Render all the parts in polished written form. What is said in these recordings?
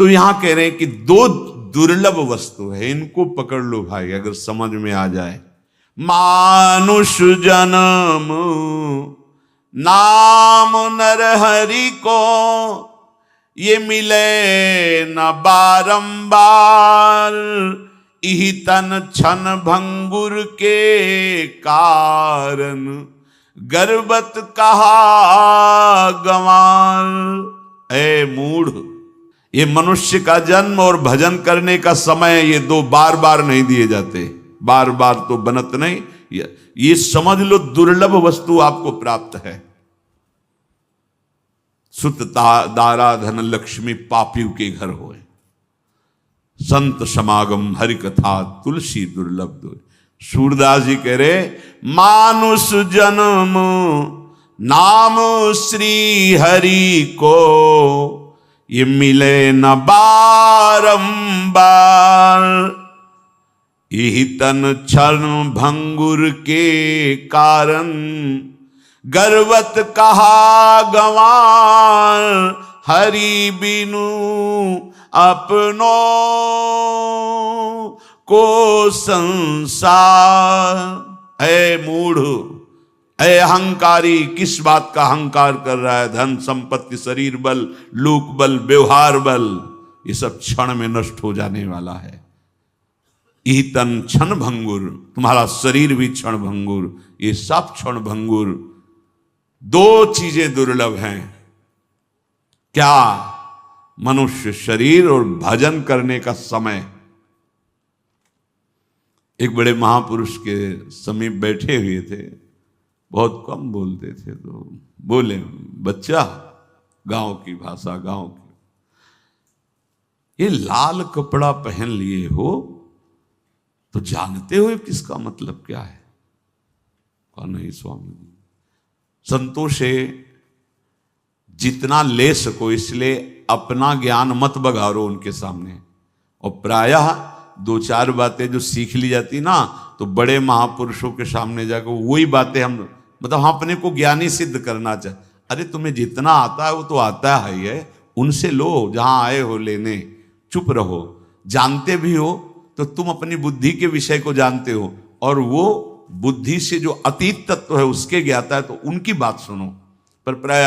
तो यहां कह रहे हैं कि दो दुर्लभ वस्तु है, इनको पकड़ लो भाई, अगर समझ में आ जाए। मानुष जन्म नाम नर हरि को, ये मिले न बारंबार, इही तन छन भंगुर के कारण, गर्वत कहा गंवार। ए मूढ़, ये मनुष्य का जन्म और भजन करने का समय, ये दो बार बार नहीं दिए जाते, बार बार तो बनत नहीं। ये समझ लो दुर्लभ वस्तु आपको प्राप्त है। सुत दारा धन लक्ष्मी पापियों के घर होए, संत समागम हरि कथा तुलसी दुर्लभ दो। सूरदास जी कह रहे मानुष जन्म नाम श्री हरि को, ये मिले न बारंबार, यही तन क्षण भंगुर के कारण, गर्वत कहा गंवार, हरि बिनु अपनों को संसार। ऐ मूढ़, ऐ अहंकारी, किस बात का अहंकार कर रहा है? धन संपत्ति, शरीर बल, लोक बल, व्यवहार बल, ये सब क्षण में नष्ट हो जाने वाला है। यही तन क्षण भंगुर, तुम्हारा शरीर भी क्षण भंगुर, ये सब क्षण भंगुर। दो चीजें दुर्लभ हैं, क्या? मनुष्य शरीर और भजन करने का समय। एक बड़े महापुरुष के समीप बैठे हुए थे, बहुत कम बोलते थे, तो बोले, बच्चा, गांव की भाषा, गांव की, ये लाल कपड़ा पहन लिए हो तो जानते हो किसका मतलब क्या है? कहा नहीं स्वामी, संतोष है, जितना ले सको इसलिए अपना ज्ञान मत बघारो उनके सामने। और प्रायः दो चार बातें जो सीख ली जाती ना, तो बड़े महापुरुषों के सामने जाकर वही बातें हम अपने को ज्ञानी सिद्ध करना चाहे। अरे तुम्हें जितना आता है वो तो आता है, उनसे लो, जहां आए हो लेने, चुप रहो। जानते भी हो तो तुम अपनी बुद्धि के विषय को जानते हो, और वो बुद्धि से जो अतीत तत्व है उसके ज्ञाता है, तो उनकी बात सुनो। पर प्राय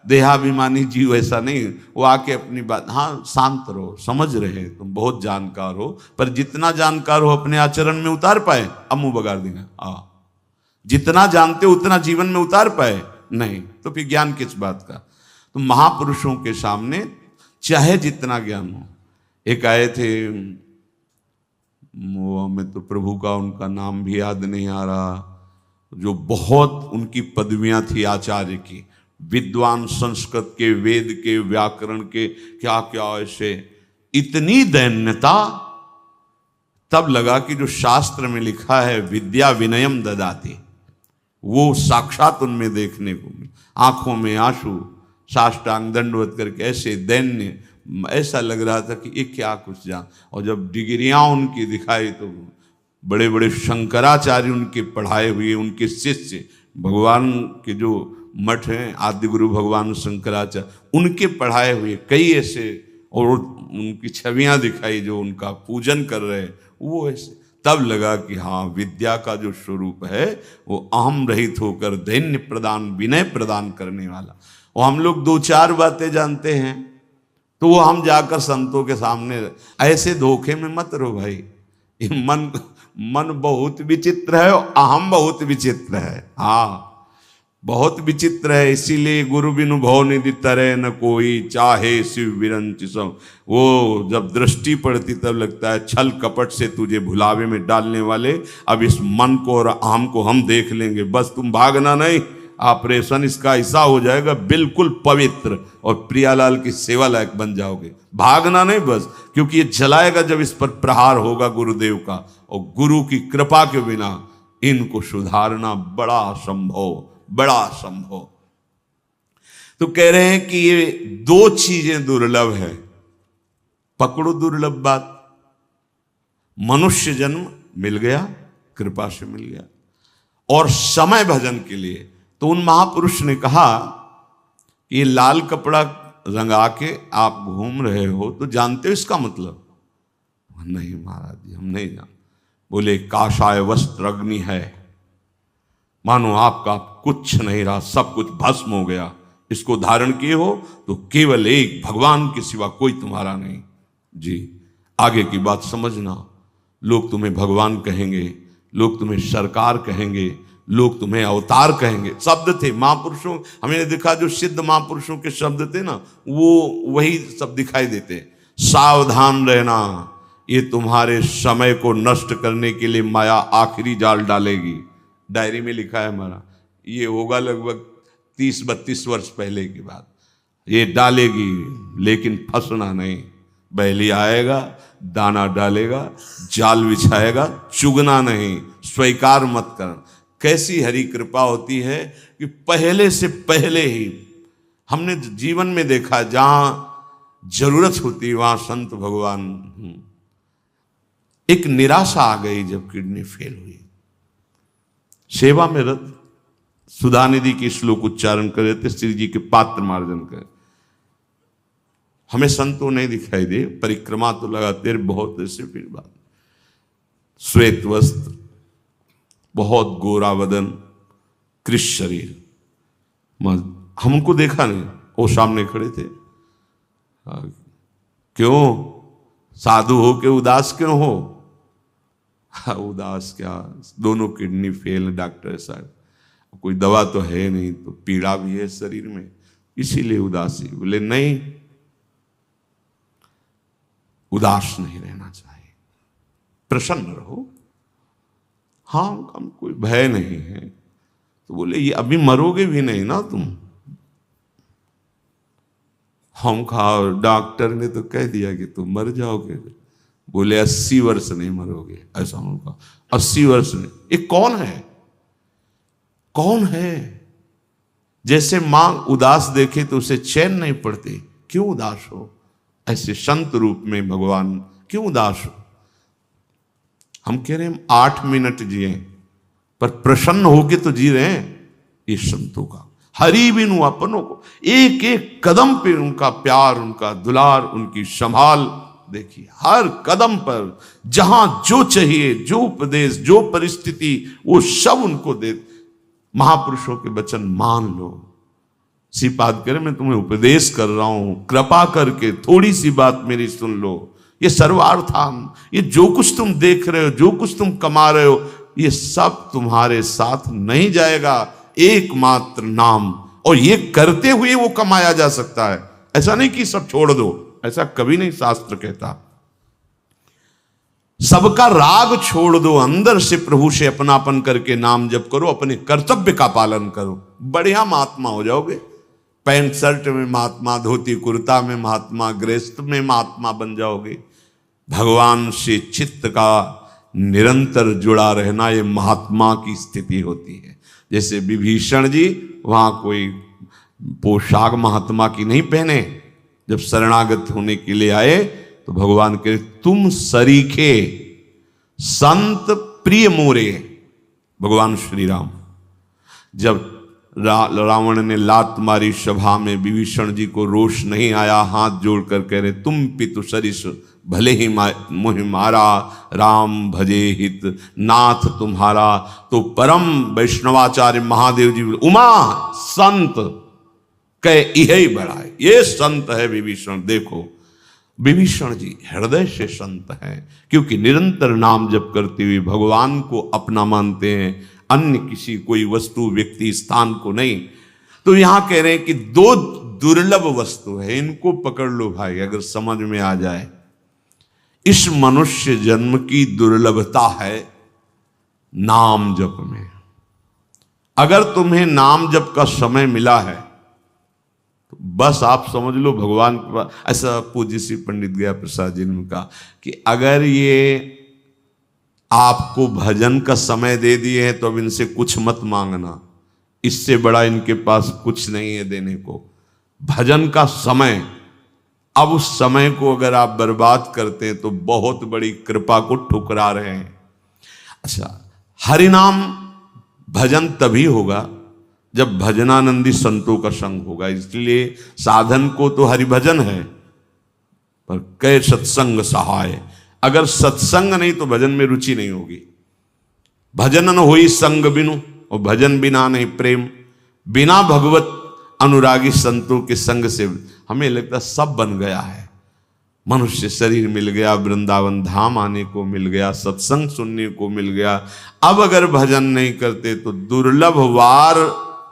देहाभिमानी जीव ऐसा नहीं, वो आके अपनी बात, हाँ शांत रहो, समझ रहे तुम बहुत जानकार हो, पर जितना जानकार हो अपने आचरण में उतार पाए? अब मुंह बगाड़ देंगे। जितना जानते हो उतना जीवन में उतार पाए? नहीं, तो फिर ज्ञान किस बात का? तो महापुरुषों के सामने चाहे जितना ज्ञान हो। एक आए थे, वो हमें तो प्रभु का उनका नाम भी याद नहीं आ रहा, जो बहुत उनकी पदवियां थी आचार्य की, विद्वान, संस्कृत के, वेद के, व्याकरण के, क्या क्या ऐसे, इतनी दैन्यता। तब लगा कि जो शास्त्र में लिखा है विद्या विनयम ददाति, वो साक्षात उनमें देखने को मिला। आंखों में आंसू, साष्टांग दंडवत करके ऐसे दैन्य, ऐसा लग रहा था कि ये क्या कुछ जान। और जब डिग्रियां उनकी दिखाई तो बड़े बड़े शंकराचार्य उनके पढ़ाए हुए, उनके शिष्य, भगवान के जो मठ हैं आदि गुरु भगवान शंकराचार्य, उनके पढ़ाए हुए कई ऐसे, और उनकी छवियां दिखाई जो उनका पूजन कर रहे, वो ऐसे। तब लगा कि हाँ, विद्या का जो स्वरूप है वो अहम रहित होकर दैन्य प्रदान, विनय प्रदान करने वाला। और हम लोग दो चार बातें जानते हैं तो वो हम जाकर संतों के सामने, ऐसे धोखे में मत रहो भाई। मन बहुत विचित्र है और अहम बहुत विचित्र है। हाँ, बहुत विचित्र है। इसीलिए गुरु बिनु भव निधि तरह न कोई, चाहे शिव विरंच सब। वो जब दृष्टि पड़ती तब लगता है छल कपट से तुझे भुलावे में डालने वाले, अब इस मन को और अहम को हम देख लेंगे, बस तुम भागना नहीं। ऑपरेशन इसका ऐसा हो जाएगा बिल्कुल पवित्र, और प्रियालाल की सेवा लायक बन जाओगे। भागना नहीं बस, क्योंकि ये जलाएगा जब इस पर प्रहार होगा गुरुदेव का, और गुरु की कृपा के बिना इनको सुधारना बड़ा असंभव, बड़ा असंभव। तो कह रहे हैं कि ये दो चीजें दुर्लभ है, पकड़ो दुर्लभ बात। मनुष्य जन्म मिल गया, कृपा से मिल गया, और समय भजन के लिए। तो उन महापुरुष ने कहा कि ये लाल कपड़ा रंगा के आप घूम रहे हो तो जानते हो इसका मतलब? नहीं महाराज जी, हम नहीं जानते। बोले काशाय वस्त्र अग्नि है, मानो आपका कुछ नहीं रहा, सब कुछ भस्म हो गया। इसको धारण किए हो तो केवल एक भगवान के सिवा कोई तुम्हारा नहीं। जी, आगे की बात समझना। लोग तुम्हें भगवान कहेंगे, लोग तुम्हें सरकार कहेंगे, लोग तुम्हें अवतार कहेंगे। शब्द थे महापुरुषों, हमने देखा जो सिद्ध महापुरुषों के शब्द थे ना, वो वही सब दिखाई देते। सावधान रहना, ये तुम्हारे समय को नष्ट करने के लिए माया आखिरी जाल डालेगी। डायरी में लिखा है हमारा, ये होगा लगभग 30-32 वर्ष पहले की बात। ये डालेगी, लेकिन फंसना नहीं। बैली आएगा, दाना डालेगा, जाल बिछाएगा, चुगना नहीं, स्वीकार मत करना। कैसी हरि कृपा होती है कि पहले से पहले ही हमने जीवन में देखा, जहां जरूरत होती वहां संत भगवान। एक निराशा आ गई जब किडनी फेल हुई, सेवा में रत सुधानिधि के श्लोक उच्चारण कर रहे थे, श्री जी के पात्र मार्जन कर। हमें संतों नहीं दिखाई दे, परिक्रमा तो लगाते बहुत ऐसे। फिर बात, श्वेत वस्त्र, बहुत गोरा वदन, कृष शरीर। हम उनको देखा नहीं, वो सामने खड़े थे। क्यों साधु हो के उदास क्यों हो? उदास क्या, दोनों किडनी फेल, डॉक्टर साहब कोई दवा तो है नहीं, तो पीड़ा भी है शरीर में, इसीलिए उदासी। बोले नहीं, उदास नहीं रहना चाहिए, प्रसन्न रहो। हाँ, हम कोई भय नहीं है। तो बोले ये अभी मरोगे भी नहीं ना तुम। हम कहा डॉक्टर ने तो कह दिया कि तुम मर जाओगे। बोले 80 वर्ष नहीं मरोगे, ऐसा उनका 80 वर्ष नहीं। ये कौन है, कौन है? जैसे मां उदास देखे तो उसे चैन नहीं पड़ती, क्यों उदास हो? ऐसे संत रूप में भगवान क्यों उदास हो? हम कह रहे हैं हम 8 मिनट जिए, पर प्रसन्न होके तो जी रहे हैं। ये संतों का हरि बिनु अपनों को, एक एक कदम पे उनका प्यार, उनका दुलार, उनकी संभाल देखिए। हर कदम पर जहां जो चाहिए, जो उपदेश, जो परिस्थिति, वो सब उनको दे। महापुरुषों के वचन मान लो। श्रीपाद करे मैं तुम्हें उपदेश कर रहा हूं, कृपा करके थोड़ी सी बात मेरी सुन लो। ये सर्वार्थान, ये जो कुछ तुम देख रहे हो, जो कुछ तुम कमा रहे हो, ये सब तुम्हारे साथ नहीं जाएगा। एकमात्र नाम, और ये करते हुए वो कमाया जा सकता है। ऐसा नहीं कि सब छोड़ दो, ऐसा कभी नहीं शास्त्र कहता। सबका राग छोड़ दो, अंदर से प्रभु से अपनापन करके नाम जप करो, अपने कर्तव्य का पालन करो, बढ़िया महात्मा हो जाओगे। पैंट शर्ट में महात्मा, धोती कुर्ता में महात्मा, गृहस्थ में महात्मा बन जाओगे। भगवान से चित्त का निरंतर जुड़ा रहना, ये महात्मा की स्थिति होती है। जैसे विभीषण जी, वहां कोई पोशाक महात्मा की नहीं पहने, जब शरणागत होने के लिए आए तो भगवान के तुम सरीखे संत प्रिय मोरे। भगवान श्री राम, जब रावण ने लात मारी सभा में, विभीषण जी को रोष नहीं आया, हाथ जोड़कर कह रहे तुम पितु सरिस भले ही मोहि मारा, राम भजे हित नाथ तुम्हारा। तो परम वैष्णवाचार्य महादेव जी, उमा संत कह यही बढ़ाए, ये संत है विभीषण। देखो विभीषण जी हृदय से संत हैं, क्योंकि निरंतर नाम जप करते हुए भगवान को अपना मानते हैं, अन्य किसी कोई वस्तु, व्यक्ति, स्थान को नहीं। तो यहां कह रहे हैं कि 2 दुर्लभ वस्तु है, इनको पकड़ लो भाई, अगर समझ में आ जाए। इस मनुष्य जन्म की दुर्लभता है नाम जप में। अगर तुम्हें नाम जप का समय मिला है तो बस आप समझ लो भगवान के पास। ऐसा पूज्य श्री पंडित गया प्रसाद जी ने कहा कि अगर ये आपको भजन का समय दे दिए हैं तो अब इनसे कुछ मत मांगना, इससे बड़ा इनके पास कुछ नहीं है देने को। भजन का समय, अब उस समय को अगर आप बर्बाद करते हैं तो बहुत बड़ी कृपा को ठुकरा रहे हैं। अच्छा, हरिनाम भजन तभी होगा जब भजनानंदी संतों का संग होगा। इसलिए साधन को तो हरिभजन है, पर कै सत्संग सहाय। अगर सत्संग नहीं तो भजन में रुचि नहीं होगी। भजन न होई संग बिनु, और भजन बिना नहीं प्रेम। बिना भगवत अनुरागी संतों के संग से हमें लगता सब बन गया है। मनुष्य शरीर मिल गया, वृंदावन धाम आने को मिल गया, सत्संग सुनने को मिल गया। अब अगर भजन नहीं करते तो दुर्लभ वार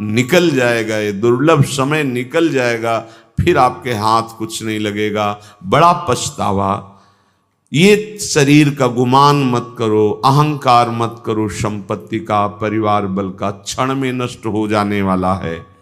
निकल जाएगा, ये दुर्लभ समय निकल जाएगा, फिर आपके हाथ कुछ नहीं लगेगा, बड़ा पछतावा। ये शरीर का गुमान मत करो, अहंकार मत करो, संपत्ति का, परिवार बल का क्षण में नष्ट हो जाने वाला है।